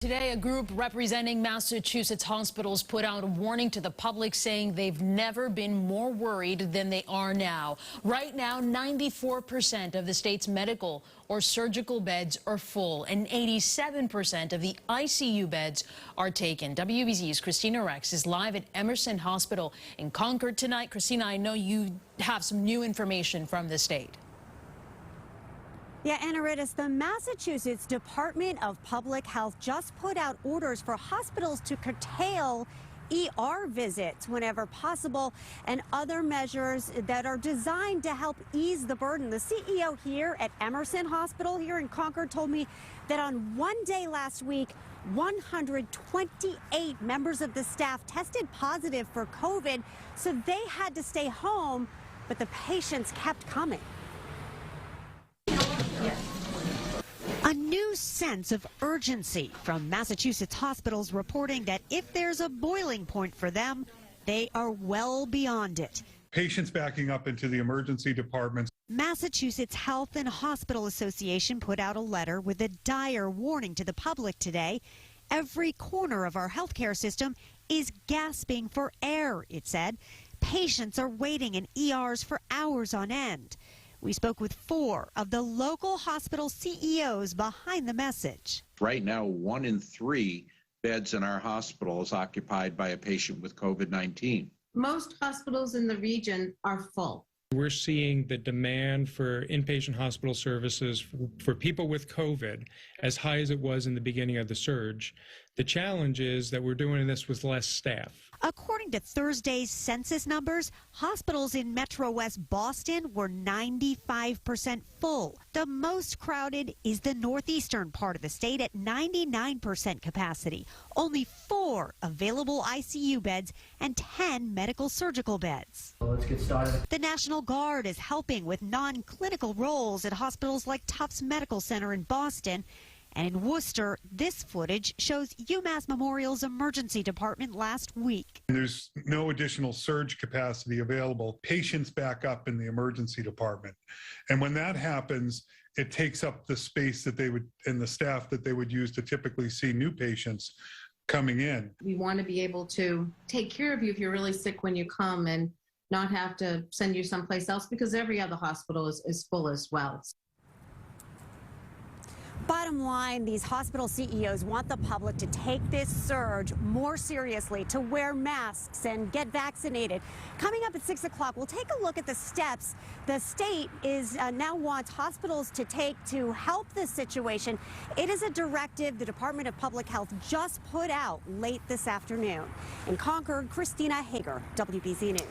Today, a group representing Massachusetts hospitals put out a warning to the public saying they've never been more worried than they are now. Right now, 94% of the state's medical or surgical beds are full, and 87% of the ICU beds are taken. WBZ's Christina is live at Emerson Hospital in Concord tonight. Christina, I know you have some new information from the state. Yeah, Anna Rittis, the Massachusetts Department of Public Health just put out orders for hospitals to curtail ER visits whenever possible and other measures that are designed to help ease the burden. The CEO here at Emerson Hospital here in Concord told me that on one day last week, 128 members of the staff tested positive for COVID, so they had to stay home, but the patients kept coming. A new sense of urgency from Massachusetts hospitals reporting that if there's a boiling point for them, they are well beyond it. Patients backing up into the emergency departments. Massachusetts Health and Hospital Association put out a letter with a dire warning to the public today. Every corner of our healthcare system is gasping for air, it said. Patients are waiting in ERs for hours on end. We spoke with 4 of the local hospital CEOs behind the message. Right now, 1 in 3 beds in our hospital is occupied by a patient with COVID-19. Most hospitals in the region are full. We're seeing the demand for inpatient hospital services for people with COVID as high as it was in the beginning of the surge. The challenge is that we're doing this with less staff. According to Thursday's census numbers, hospitals in Metro West Boston were 95% full. The most crowded is the northeastern part of the state at 99% capacity. Only 4 available ICU beds and 10 medical surgical beds. Let's get started. The National Guard is helping with non-clinical roles at hospitals like Tufts Medical Center in Boston. And in Worcester, this footage shows UMass Memorial's emergency department last week. There's no additional surge capacity available. Patients back up in the emergency department. And when that happens, it takes up the space that they would, and the staff that they would use to typically see new patients coming in. We want to be able to take care of you if you're really sick when you come and not have to send you someplace else because every other hospital is full as well. Bottom line, these hospital CEOs want the public to take this surge more seriously, to wear masks and get vaccinated. Coming up at 6 o'clock, we'll take a look at the steps the state is now wants hospitals to take to help this situation. It is a directive the Department of Public Health just put out late this afternoon. In Concord, Christina Hager, WBZ News.